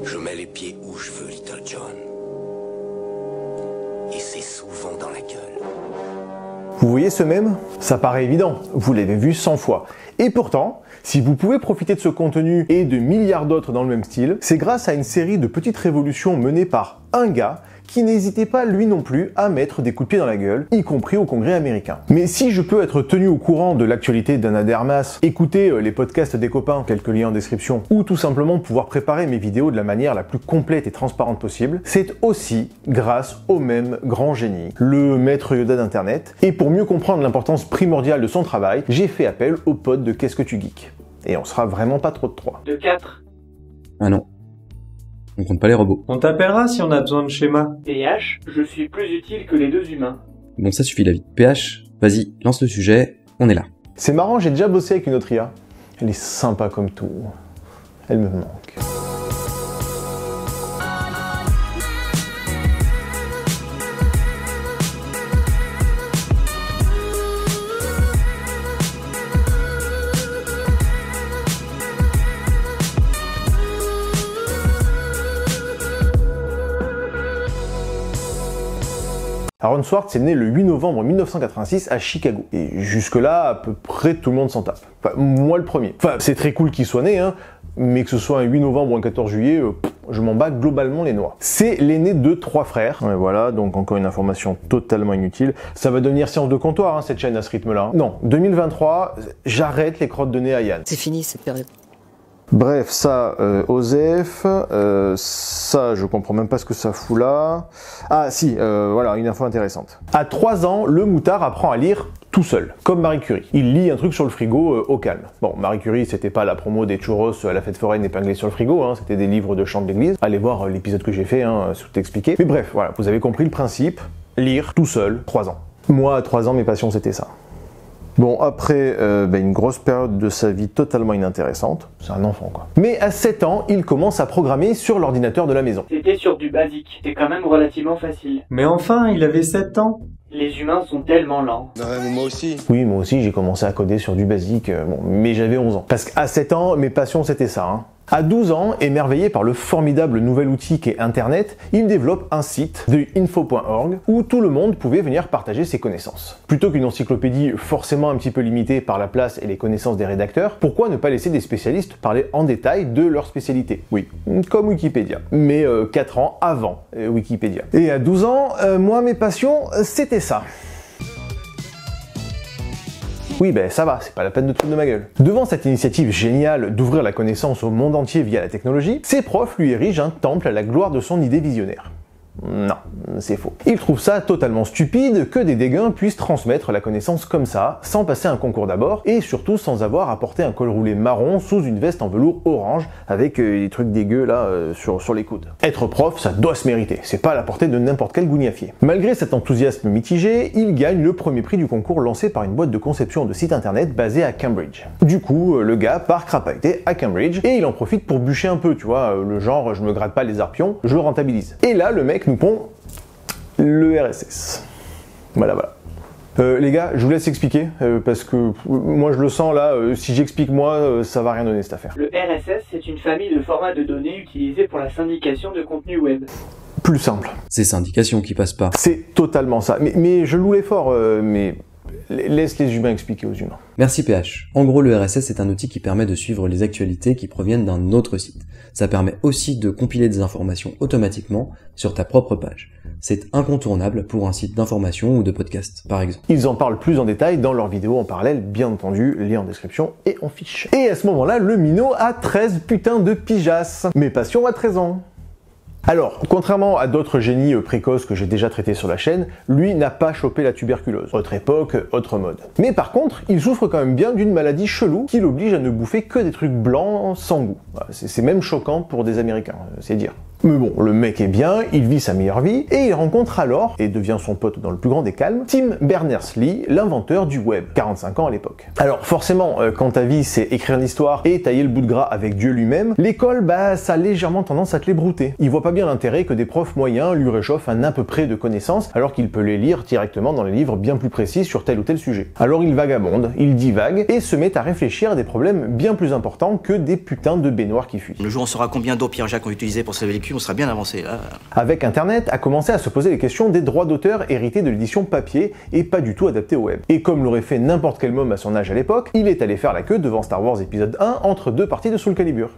Je mets les pieds où je veux, Little John. Et c'est souvent dans la gueule. Vous voyez ce mème? Ça paraît évident, vous l'avez vu 100 fois. Et pourtant, si vous pouvez profiter de ce contenu et de milliards d'autres dans le même style, c'est grâce à une série de petites révolutions menées par un gars qui n'hésitait pas lui non plus à mettre des coups de pied dans la gueule, y compris au Congrès américain. Mais si je peux être tenu au courant de l'actualité d'Anna de Armas, écouter les podcasts des copains, quelques liens en description, ou tout simplement pouvoir préparer mes vidéos de la manière la plus complète et transparente possible, c'est aussi grâce au même grand génie, le maître Yoda d'internet. Et pour mieux comprendre l'importance primordiale de son travail, j'ai fait appel au pote de Qu'est-ce que tu geeks. Et on sera vraiment pas trop de 3. De 4. Ah non. On compte pas les robots. On t'appellera si on a besoin de schéma. PH, je suis plus utile que les deux humains. Bon, ça suffit la vie. PH, vas-y, lance le sujet, on est là. C'est marrant, j'ai déjà bossé avec une autre IA. Elle est sympa comme tout. Elle me manque. Aaron Swartz est né le 8 novembre 1986 à Chicago. Et jusque-là, à peu près tout le monde s'en tape. Enfin, moi le premier. Enfin, c'est très cool qu'il soit né, hein, mais que ce soit un 8 novembre ou un 14 juillet, je m'en bats globalement les noix. C'est l'aîné de 3 frères. Ouais, voilà, donc encore une information totalement inutile. Ça va devenir science de comptoir, hein, cette chaîne à ce rythme-là. Non, 2023, j'arrête les crottes de nez à Yann. C'est fini cette période. Bref, ça, Osef, ça, je comprends même pas ce que ça fout là. Ah si, voilà, une info intéressante. À 3 ans, le moutard apprend à lire tout seul, comme Marie Curie. Il lit un truc sur le frigo au calme. Bon, Marie Curie, c'était pas la promo des churros à la fête foraine épinglés sur le frigo, hein, c'était des livres de chant de l'église. Allez voir l'épisode que j'ai fait, hein, c'est tout expliqué. Mais bref, voilà, vous avez compris le principe. Lire tout seul, 3 ans. Moi, à 3 ans, mes passions, c'était ça. Bon, après une grosse période de sa vie totalement inintéressante, c'est un enfant quoi. Mais à 7 ans, il commence à programmer sur l'ordinateur de la maison. C'était sur du basique, c'est quand même relativement facile. Mais enfin, il avait 7 ans. Les humains sont tellement lents. Ouais, moi aussi. Oui, moi aussi j'ai commencé à coder sur du basique, bon, mais j'avais 11 ans. Parce qu'à 7 ans, mes passions c'était ça. Hein. À 12 ans, émerveillé par le formidable nouvel outil qu'est Internet, il développe un site, theinfo.org, où tout le monde pouvait venir partager ses connaissances. Plutôt qu'une encyclopédie forcément un petit peu limitée par la place et les connaissances des rédacteurs, pourquoi ne pas laisser des spécialistes parler en détail de leur spécialité? Oui, comme Wikipédia, mais 4 ans avant Wikipédia. Et à 12 ans, moi mes passions, c'était ça. Oui, ben ça va, c'est pas la peine de te foutre de ma gueule. Devant cette initiative géniale d'ouvrir la connaissance au monde entier via la technologie, ses profs lui érigent un temple à la gloire de son idée visionnaire. Non, c'est faux. Il trouve ça totalement stupide que des dégains puissent transmettre la connaissance comme ça, sans passer un concours d'abord, et surtout sans avoir à porter un col roulé marron sous une veste en velours orange avec des trucs dégueux là sur les coudes. Être prof, ça doit se mériter, c'est pas à la portée de n'importe quel gougnafier. Malgré cet enthousiasme mitigé, il gagne le premier prix du concours lancé par une boîte de conception de site internet basée à Cambridge. Du coup, le gars part crapahuter à Cambridge, et il en profite pour bûcher un peu, tu vois, le genre je me gratte pas les arpions, je rentabilise. Et là, le mec nous pond le RSS. Voilà. Les gars, je vous laisse expliquer, parce que moi je le sens là, si j'explique moi, ça va rien donner cette affaire. Le RSS, c'est une famille de formats de données utilisés pour la syndication de contenu web. Plus simple. C'est syndication qui passe pas. C'est totalement ça. Mais je loue l'effort, mais laisse les humains expliquer aux humains. Merci PH. En gros, le RSS est un outil qui permet de suivre les actualités qui proviennent d'un autre site. Ça permet aussi de compiler des informations automatiquement sur ta propre page. C'est incontournable pour un site d'information ou de podcast, par exemple. Ils en parlent plus en détail dans leur vidéo en parallèle, bien entendu, lien en description et en fiche. Et à ce moment-là, le minot a 13 putains de pijasse. Mes passions à 13 ans. Alors, contrairement à d'autres génies précoces que j'ai déjà traités sur la chaîne, lui n'a pas chopé la tuberculose. Autre époque, autre mode. Mais par contre, il souffre quand même bien d'une maladie chelou qui l'oblige à ne bouffer que des trucs blancs sans goût. C'est même choquant pour des Américains, c'est dire. Mais bon, le mec est bien, il vit sa meilleure vie, et il rencontre alors, et devient son pote dans le plus grand des calmes, Tim Berners-Lee, l'inventeur du web, 45 ans à l'époque. Alors forcément, quand ta vie c'est écrire l'histoire et tailler le bout de gras avec Dieu lui-même, l'école, bah ça a légèrement tendance à te les brouter. Il voit pas bien l'intérêt que des profs moyens lui réchauffent un à peu près de connaissances, alors qu'il peut les lire directement dans les livres bien plus précis sur tel ou tel sujet. Alors il vagabonde, il divague, et se met à réfléchir à des problèmes bien plus importants que des putains de baignoires qui fuient. Le jour où on saura combien d'eau Pierre-Jacques ont utilisé pour se laver les culs, on sera bien avancé là. Avec Internet, a commencé à se poser les questions des droits d'auteur hérités de l'édition papier et pas du tout adaptés au web. Et comme l'aurait fait n'importe quel môme à son âge à l'époque, il est allé faire la queue devant Star Wars épisode 1 entre deux parties de Soul Calibur.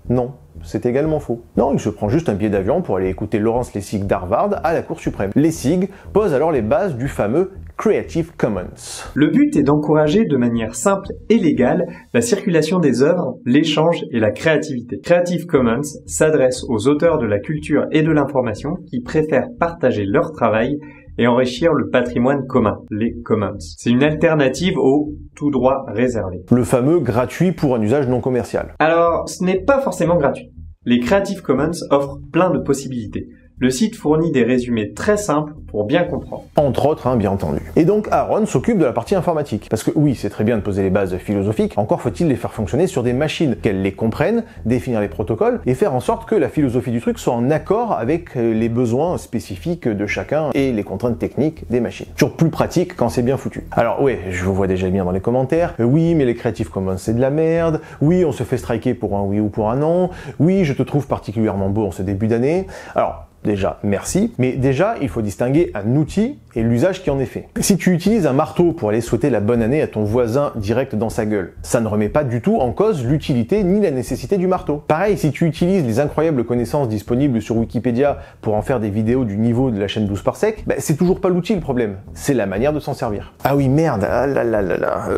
Non, c'est également faux. Non, il se prend juste un billet d'avion pour aller écouter Lawrence Lessig d'Harvard à la Cour suprême. Lessig pose alors les bases du fameux Creative Commons. Le but est d'encourager de manière simple et légale la circulation des œuvres, l'échange et la créativité. Creative Commons s'adresse aux auteurs de la culture et de l'information qui préfèrent partager leur travail et enrichir le patrimoine commun, les commons. C'est une alternative au tout droit réservé. Le fameux gratuit pour un usage non commercial. Alors, ce n'est pas forcément gratuit. Les Creative Commons offrent plein de possibilités. Le site fournit des résumés très simples pour bien comprendre. Entre autres, bien entendu. Et donc Aaron s'occupe de la partie informatique. Parce que oui, c'est très bien de poser les bases philosophiques, encore faut-il les faire fonctionner sur des machines, qu'elles les comprennent, définir les protocoles, et faire en sorte que la philosophie du truc soit en accord avec les besoins spécifiques de chacun et les contraintes techniques des machines. Toujours plus pratique quand c'est bien foutu. Alors ouais, je vous vois déjà bien dans les commentaires, oui mais les Creative Commons c'est de la merde, oui on se fait striker pour un oui ou pour un non, oui je te trouve particulièrement beau en ce début d'année. Alors, déjà, merci, mais déjà, il faut distinguer un outil et l'usage qui en est fait. Si tu utilises un marteau pour aller souhaiter la bonne année à ton voisin direct dans sa gueule, ça ne remet pas du tout en cause l'utilité ni la nécessité du marteau. Pareil, si tu utilises les incroyables connaissances disponibles sur Wikipédia pour en faire des vidéos du niveau de la chaîne 12 par sec, bah, c'est toujours pas l'outil le problème, c'est la manière de s'en servir. Ah oui, merde, ah là là là là.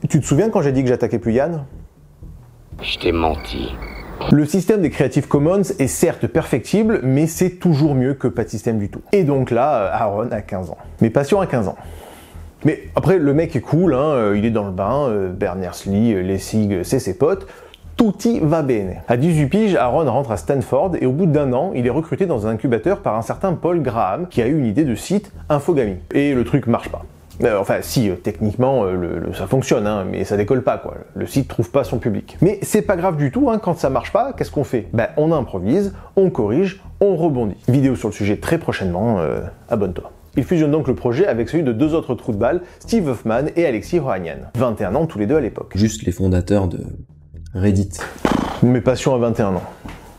Tu te souviens quand j'ai dit que j'attaquais plus Yann ? Je t'ai menti. Le système des Creative Commons est certes perfectible, mais c'est toujours mieux que pas de système du tout. Et donc là, Aaron a 15 ans. Mais passion à 15 ans. Mais après, le mec est cool, hein, il est dans le bain, Berners-Lee, Lessig, c'est ses potes, tutti va bene. À 18 piges, Aaron rentre à Stanford et au bout d'un an, il est recruté dans un incubateur par un certain Paul Graham qui a eu une idée de site Infogamy. Et le truc marche pas. Enfin si, techniquement ça fonctionne, hein, mais ça décolle pas quoi, le site trouve pas son public. Mais c'est pas grave du tout, hein, quand ça marche pas, qu'est-ce qu'on fait ? Ben on improvise, on corrige, on rebondit. Vidéo sur le sujet très prochainement, abonne-toi. Il fusionne donc le projet avec celui de deux autres trous de balle, Steve Huffman et Alexis Ohanian. 21 ans tous les deux à l'époque. Juste les fondateurs de Reddit. Mes passions à 21 ans.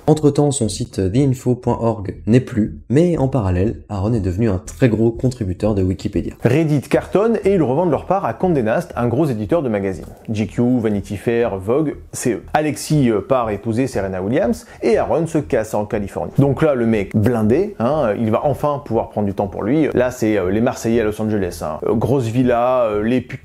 Entre-temps, son site theinfo.org n'est plus, mais en parallèle, Aaron est devenu un très gros contributeur de Wikipédia. Reddit cartonne et ils revendent leur part à Condé Nast, un gros éditeur de magazines. GQ, Vanity Fair, Vogue, c'est eux. Alexis part épouser Serena Williams et Aaron se casse en Californie. Donc là, le mec blindé, hein, il va enfin pouvoir prendre du temps pour lui. Là, c'est les Marseillais à Los Angeles. Hein. Grosse villa,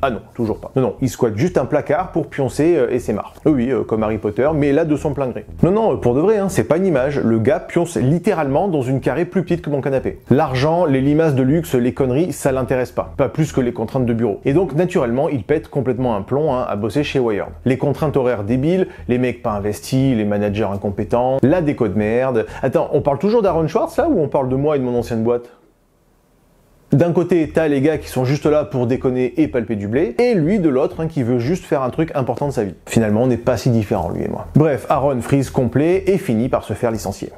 Ah non, toujours pas. Non, il squatte juste un placard pour pioncer et c'est marre. Oui, comme Harry Potter, mais là de son plein gré. Non, pour de vrai, hein, c'est pas une image, le gars pionce littéralement dans une carrée plus petite que mon canapé. L'argent, les limaces de luxe, les conneries, ça l'intéresse pas plus que les contraintes de bureau. Et donc naturellement, il pète complètement un plomb à bosser chez Wired. Les contraintes horaires débiles, les mecs pas investis, les managers incompétents, la déco de merde. Attends, on parle toujours d'Aaron Swartz là ou on parle de moi et de mon ancienne boîte ? D'un côté, t'as les gars qui sont juste là pour déconner et palper du blé, et lui de l'autre hein, qui veut juste faire un truc important de sa vie. Finalement, on n'est pas si différents, lui et moi. Bref, Aaron freeze complet et finit par se faire licencier.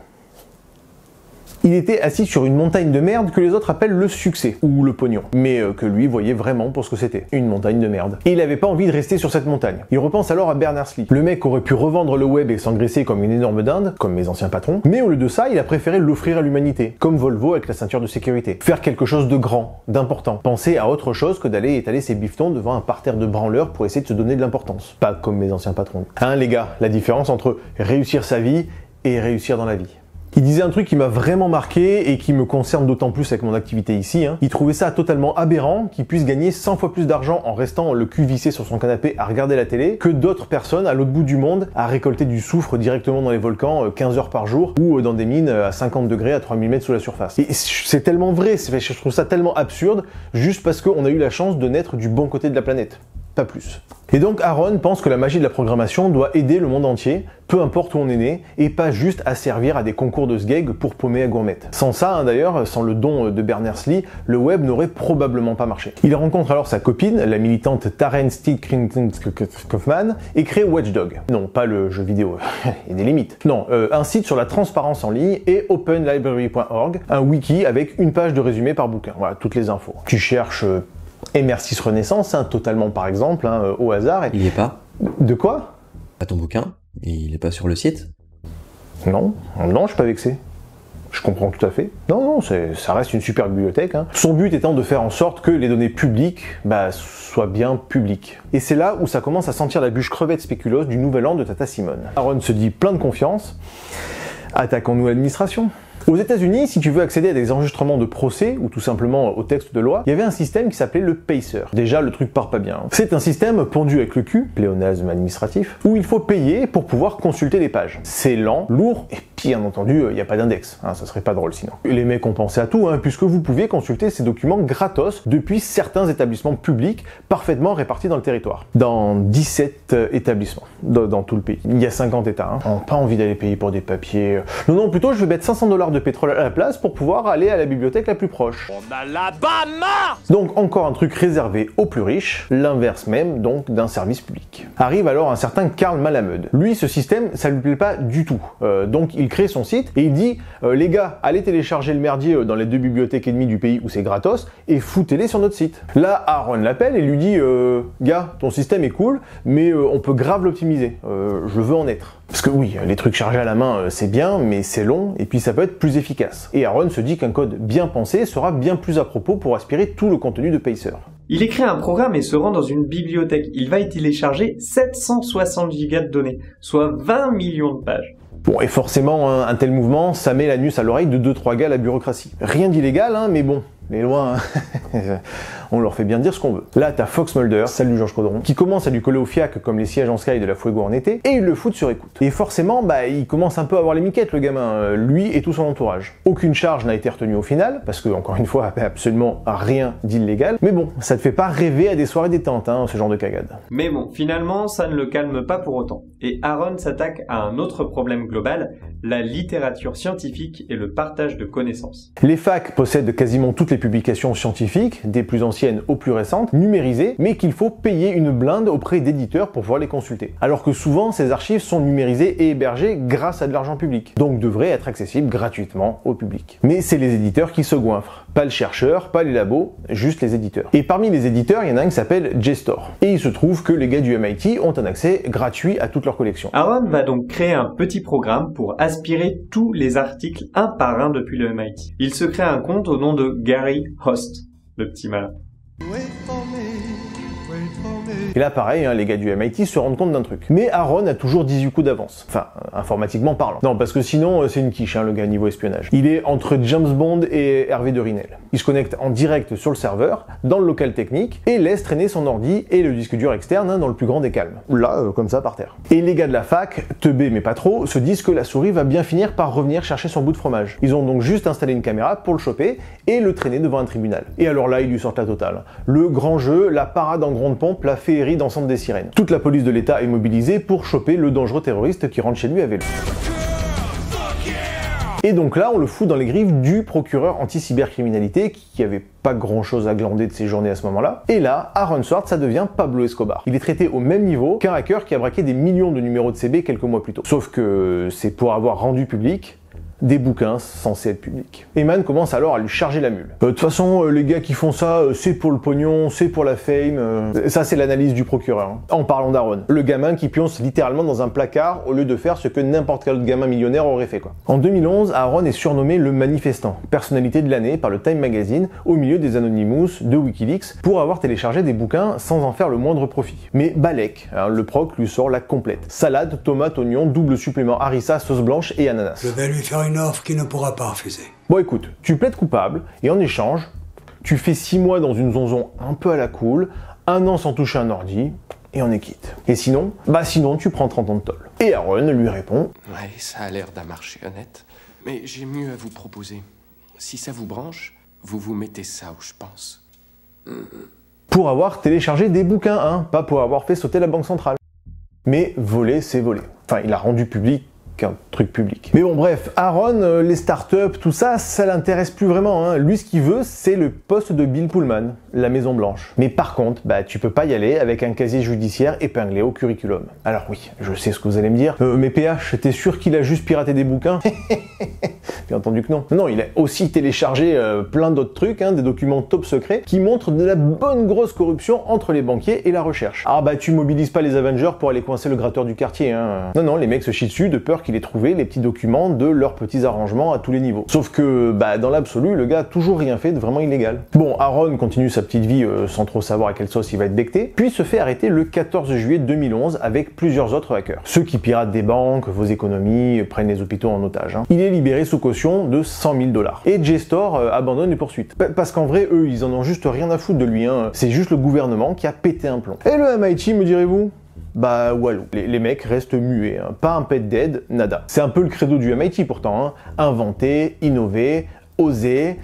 Il était assis sur une montagne de merde que les autres appellent le succès, ou le pognon, mais que lui voyait vraiment pour ce que c'était, une montagne de merde. Et il avait pas envie de rester sur cette montagne. Il repense alors à Berners-Lee. Le mec aurait pu revendre le web et s'engraisser comme une énorme dinde, comme mes anciens patrons, mais au lieu de ça, il a préféré l'offrir à l'humanité, comme Volvo avec la ceinture de sécurité. Faire quelque chose de grand, d'important. Penser à autre chose que d'aller étaler ses bifetons devant un parterre de branleurs pour essayer de se donner de l'importance. Pas comme mes anciens patrons. Hein les gars, la différence entre réussir sa vie et réussir dans la vie. Il disait un truc qui m'a vraiment marqué et qui me concerne d'autant plus avec mon activité ici. Hein. Il trouvait ça totalement aberrant qu'il puisse gagner 100 fois plus d'argent en restant le cul vissé sur son canapé à regarder la télé que d'autres personnes à l'autre bout du monde à récolter du soufre directement dans les volcans 15 heures par jour ou dans des mines à 50 degrés à 3000 mètres sous la surface. Et c'est tellement vrai, je trouve ça tellement absurde juste parce qu'on a eu la chance de naître du bon côté de la planète. pas plus. Et donc Aaron pense que la magie de la programmation doit aider le monde entier, peu importe où on est né, et pas juste à servir à des concours de sgeg pour paumer à gourmette. Sans ça, d'ailleurs, sans le don de Berners-Lee, le web n'aurait probablement pas marché. Il rencontre alors sa copine, la militante Taryn Steele-Kaufman, et crée Watchdog. Non, pas le jeu vidéo, il y a des limites. Non, un site sur la transparence en ligne et openlibrary.org, un wiki avec une page de résumé par bouquin. Voilà, toutes les infos. Tu cherches MR6 Renaissance, totalement par exemple, au hasard. Il y est pas. De quoi? Pas ton bouquin? Il est pas sur le site? Non, je suis pas vexé. Je comprends tout à fait. Non, ça reste une super bibliothèque. Son but étant de faire en sorte que les données publiques soient bien publiques. Et c'est là où ça commence à sentir la bûche crevette spéculoos du nouvel an de Tata Simone. Aaron se dit plein de confiance. Attaquons-nous à l'administration. Aux États-Unis, si tu veux accéder à des enregistrements de procès ou tout simplement au texte de loi, il y avait un système qui s'appelait le pacer. Déjà, le truc part pas bien. C'est un système pendu avec le cul, pléonasme administratif, où il faut payer pour pouvoir consulter les pages. C'est lent, lourd, et bien entendu, il n'y a pas d'index. Ça serait pas drôle sinon. Les mecs ont pensé à tout, puisque vous pouviez consulter ces documents gratos depuis certains établissements publics parfaitement répartis dans le territoire. Dans 17 établissements, dans tout le pays. Il y a 50 États. On n'a pas envie d'aller payer pour des papiers. Non, plutôt je vais mettre $500 de pétrole à la place pour pouvoir aller à la bibliothèque la plus proche. On a la marre. Donc encore un truc réservé aux plus riches, l'inverse même donc d'un service public. Arrive alors un certain Karl Malamud. Lui, ce système, ça lui plaît pas du tout. Donc il crée son site et il dit les gars, allez télécharger le merdier dans les 2 bibliothèques et demie du pays où c'est gratos et foutez-les sur notre site. Là, Aaron l'appelle et lui dit gars, ton système est cool, mais on peut grave l'optimiser. Je veux en être. Parce que oui, les trucs chargés à la main, c'est bien, mais c'est long, et puis ça peut être plus efficace. Et Aaron se dit qu'un code bien pensé sera bien plus à propos pour aspirer tout le contenu de Pacer. Il écrit un programme et se rend dans une bibliothèque. Il va y télécharger 760 gigas de données, soit 20 millions de pages. Bon, et forcément, un tel mouvement, ça met l'anus à l'oreille de 2-3 gars à la bureaucratie. Rien d'illégal, mais bon, les lois, on leur fait bien dire ce qu'on veut. Là, t'as Fox Mulder, salut Georges Caudron, qui commence à lui coller au fiac comme les sièges en Sky de la Fuego en été, et il le fout sur écoute. Et forcément, il commence un peu à avoir les miquettes, le gamin, lui et tout son entourage. Aucune charge n'a été retenue au final, parce que, encore une fois, absolument rien d'illégal, mais bon, ça te fait pas rêver à des soirées détente, ce genre de cagade. Mais bon, finalement, ça ne le calme pas pour autant. Et Aaron s'attaque à un autre problème global, la littérature scientifique et le partage de connaissances. Les facs possèdent quasiment toutes les publications scientifiques, des plus anciennes aux plus récentes, numérisées, mais qu'il faut payer une blinde auprès d'éditeurs pour pouvoir les consulter. Alors que souvent, ces archives sont numérisées et hébergées grâce à de l'argent public, donc devraient être accessibles gratuitement au public. Mais c'est les éditeurs qui se goinfrent. Pas le chercheur, pas les labos, juste les éditeurs. Et parmi les éditeurs, il y en a un qui s'appelle JSTOR. Et il se trouve que les gars du MIT ont un accès gratuit à toute leur collection. Aaron va donc créer un petit programme pour aspirer tous les articles un par un depuis le MIT. Il se crée un compte au nom de Gary Host, le petit malin. Et là, pareil, les gars du MIT se rendent compte d'un truc. Mais Aaron a toujours 18 coups d'avance. Enfin, informatiquement parlant. Non, parce que sinon, c'est une quiche, le gars, niveau espionnage. Il est entre James Bond et Hervé de Rinel. Il se connecte en direct sur le serveur, dans le local technique, et laisse traîner son ordi et le disque dur externe dans le plus grand des calmes. Là, comme ça, par terre. Et les gars de la fac, teubés mais pas trop, se disent que la souris va bien finir par revenir chercher son bout de fromage. Ils ont donc juste installé une caméra pour le choper et le traîner devant un tribunal. Et alors là, ils lui sortent la totale. Le grand jeu, la parade en grande pompe, la féerie dansante des sirènes. Toute la police de l'État est mobilisée pour choper le dangereux terroriste qui rentre chez lui à vélo. Et donc là, on le fout dans les griffes du procureur anti-cybercriminalité qui avait pas grand chose à glander de ses journées à ce moment-là. Et là, Aaron Swartz, ça devient Pablo Escobar. Il est traité au même niveau qu'un hacker qui a braqué des millions de numéros de CB quelques mois plus tôt. Sauf que c'est pour avoir rendu public des bouquins censés être publics. Eman commence alors à lui charger la mule. De toute façon, les gars qui font ça, c'est pour le pognon, c'est pour la fame. Ça, c'est l'analyse du procureur. En parlant d'Aaron, le gamin qui pionce littéralement dans un placard au lieu de faire ce que n'importe quel autre gamin millionnaire aurait fait, quoi. En 2011, Aaron est surnommé le manifestant, personnalité de l'année par le Time Magazine, au milieu des Anonymous de Wikileaks, pour avoir téléchargé des bouquins sans en faire le moindre profit. Mais Balek, le proc lui sort la complète. Salade, tomate, oignon, double supplément harissa, sauce blanche et ananas. Je vais lui faire une offre qu'il ne pourra pas refuser. Bon écoute, tu plaides coupable, et en échange, tu fais 6 mois dans une zonzon un peu à la cool, 1 an sans toucher un ordi, et on est quitte. Et sinon, sinon tu prends 30 ans de tôle. Et Aaron lui répond: Ouais, ça a l'air d'un marché honnête, mais j'ai mieux à vous proposer. Si ça vous branche, vous vous mettez ça où je pense. pour avoir téléchargé des bouquins, hein, pas pour avoir fait sauter la banque centrale. Mais voler, c'est voler. Enfin, il a rendu public qu'un truc public. Mais bon, bref, Aaron, les startups, tout ça, ça l'intéresse plus vraiment, hein. Lui, ce qu'il veut, c'est le poste de Bill Pullman, la Maison Blanche. Mais par contre, bah, tu peux pas y aller avec un casier judiciaire épinglé au curriculum. Alors oui, je sais ce que vous allez me dire. Mais PH, t'es sûr qu'il a juste piraté des bouquins? Bien entendu que non. Non, il a aussi téléchargé plein d'autres trucs, hein, des documents top secrets, qui montrent de la bonne grosse corruption entre les banquiers et la recherche. Ah bah, tu mobilises pas les Avengers pour aller coincer le gratteur du quartier, hein. Non, non, les mecs se chient dessus de peur qu'il ait trouvé les petits documents de leurs petits arrangements à tous les niveaux. Sauf que, bah, dans l'absolu, le gars a toujours rien fait de vraiment illégal. Bon, Aaron continue sa petite vie sans trop savoir à quelle sauce il va être becté, puis se fait arrêter le 14 juillet 2011 avec plusieurs autres hackers. Ceux qui piratent des banques, vos économies, prennent les hôpitaux en otage, hein. Il est libéré sous caution de 100 000 $. Et JSTOR abandonne les poursuites. Parce qu'en vrai, eux, ils en ont juste rien à foutre de lui, hein. C'est juste le gouvernement qui a pété un plomb. Et le MIT, me direz-vous? Bah walou, les mecs restent muets, hein. Pas un pet dead, nada. C'est un peu le credo du MIT pourtant, hein. Inventer, innover, oser,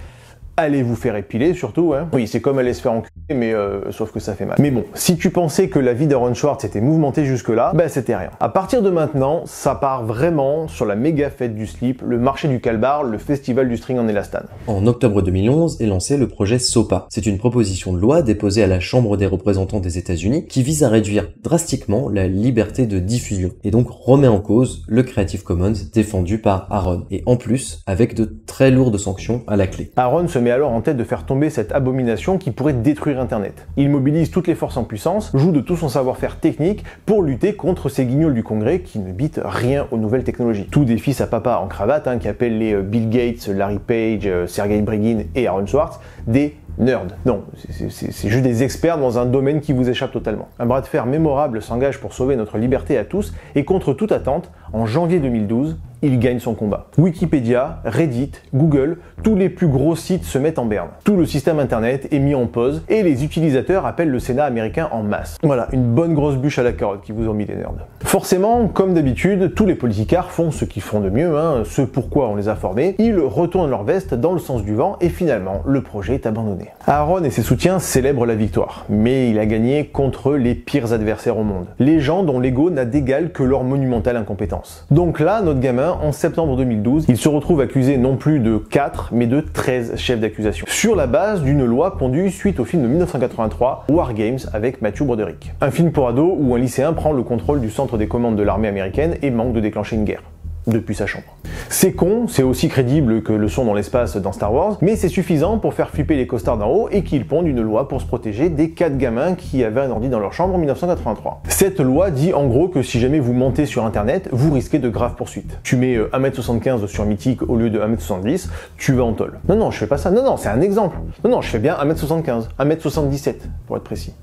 allez vous faire épiler surtout, hein. Oui, c'est comme aller se faire enculer, mais sauf que ça fait mal. Mais bon, si tu pensais que la vie d'Aaron Swartz était mouvementée jusque-là, bah c'était rien. À partir de maintenant, ça part vraiment sur la méga fête du slip, le marché du calbar, le festival du string en élastane. En octobre 2011 est lancé le projet SOPA. C'est une proposition de loi déposée à la Chambre des représentants des États-Unis qui vise à réduire drastiquement la liberté de diffusion et donc remet en cause le Creative Commons défendu par Aaron. Et en plus, avec de très lourdes sanctions à la clé. Aaron se met alors en tête de faire tomber cette abomination qui pourrait détruire Internet. Il mobilise toutes les forces en puissance, joue de tout son savoir-faire technique pour lutter contre ces guignols du Congrès qui ne bitent rien aux nouvelles technologies. Tout défie sa papa en cravate, hein, qui appelle les Bill Gates, Larry Page, Sergey Brin et Aaron Swartz des nerds. Non, c'est juste des experts dans un domaine qui vous échappe totalement. Un bras de fer mémorable s'engage pour sauver notre liberté à tous et contre toute attente, en janvier 2012, il gagne son combat. Wikipédia, Reddit, Google, tous les plus gros sites se mettent en berne. Tout le système internet est mis en pause et les utilisateurs appellent le Sénat américain en masse. Voilà, une bonne grosse bûche à la carotte qui vous ont mis les nerds. Forcément, comme d'habitude, tous les politicards font ce qu'ils font de mieux, hein, ce pourquoi on les a formés, ils retournent leur veste dans le sens du vent et finalement, le projet est abandonné. Aaron et ses soutiens célèbrent la victoire, mais il a gagné contre les pires adversaires au monde. Les gens dont l'ego n'a d'égal que leur monumentale incompétence. Donc là, notre gamin, en septembre 2012, il se retrouve accusé non plus de 4, mais de 13 chefs d'accusation, sur la base d'une loi pondue suite au film de 1983, War Games, avec Matthew Broderick. Un film pour ados où un lycéen prend le contrôle du centre des commandes de l'armée américaine et manque de déclencher une guerre. Depuis sa chambre. C'est con, c'est aussi crédible que le son dans l'espace dans Star Wars, mais c'est suffisant pour faire flipper les costards d'en haut et qu'ils pondent une loi pour se protéger des 4 gamins qui avaient un ordi dans leur chambre en 1983. Cette loi dit en gros que si jamais vous mentez sur internet, vous risquez de graves poursuites. Tu mets 1m75 sur Mythique au lieu de 1m70, tu vas en tôle. Non, non, je fais pas ça. Non, non, c'est un exemple. Non, non, je fais bien 1m75, 1m77 pour être précis.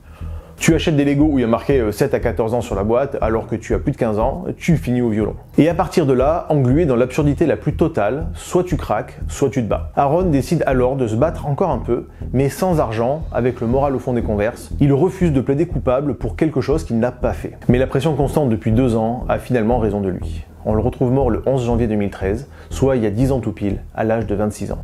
Tu achètes des Lego où il y a marqué 7 à 14 ans sur la boîte alors que tu as plus de 15 ans, tu finis au violon. Et à partir de là, englué dans l'absurdité la plus totale, soit tu craques, soit tu te bats. Aaron décide alors de se battre encore un peu, mais sans argent, avec le moral au fond des converses. Il refuse de plaider coupable pour quelque chose qu'il n'a pas fait. Mais la pression constante depuis 2 ans a finalement raison de lui. On le retrouve mort le 11 janvier 2013, soit il y a 10 ans tout pile, à l'âge de 26 ans.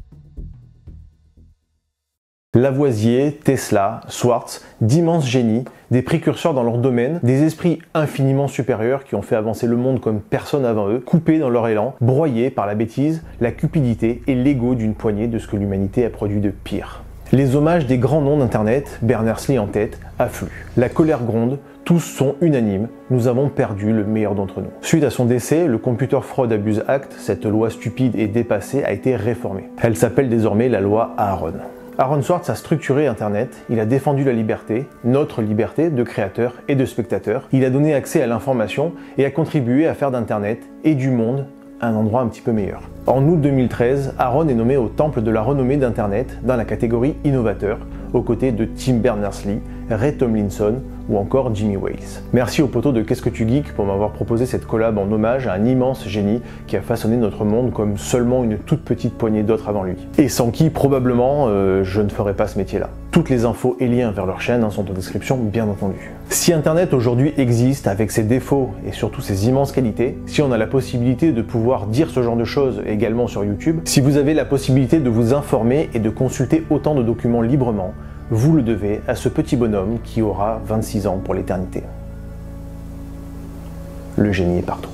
Lavoisier, Tesla, Swartz, d'immenses génies, des précurseurs dans leur domaine, des esprits infiniment supérieurs qui ont fait avancer le monde comme personne avant eux, coupés dans leur élan, broyés par la bêtise, la cupidité et l'ego d'une poignée de ce que l'humanité a produit de pire. Les hommages des grands noms d'internet, Berners-Lee en tête, affluent. La colère gronde, tous sont unanimes, nous avons perdu le meilleur d'entre nous. Suite à son décès, le Computer Fraud Abuse Act, cette loi stupide et dépassée, a été réformée. Elle s'appelle désormais la loi Aaron. Aaron Swartz a structuré Internet, il a défendu la liberté, notre liberté de créateurs et de spectateurs, il a donné accès à l'information et a contribué à faire d'Internet et du monde un endroit un petit peu meilleur. En août 2013, Aaron est nommé au temple de la renommée d'Internet dans la catégorie innovateur, aux côtés de Tim Berners-Lee, Ray Tomlinson ou encore Jimmy Wales. Merci au poteau de Qu'est-ce que tu geeks pour m'avoir proposé cette collab en hommage à un immense génie qui a façonné notre monde comme seulement une toute petite poignée d'autres avant lui. Et sans qui, probablement, je ne ferais pas ce métier-là. Toutes les infos et liens vers leur chaîne sont en description, bien entendu. Si Internet aujourd'hui existe avec ses défauts et surtout ses immenses qualités, si on a la possibilité de pouvoir dire ce genre de choses également sur YouTube, si vous avez la possibilité de vous informer et de consulter autant de documents librement, vous le devez à ce petit bonhomme qui aura 26 ans pour l'éternité. Le génie est partout.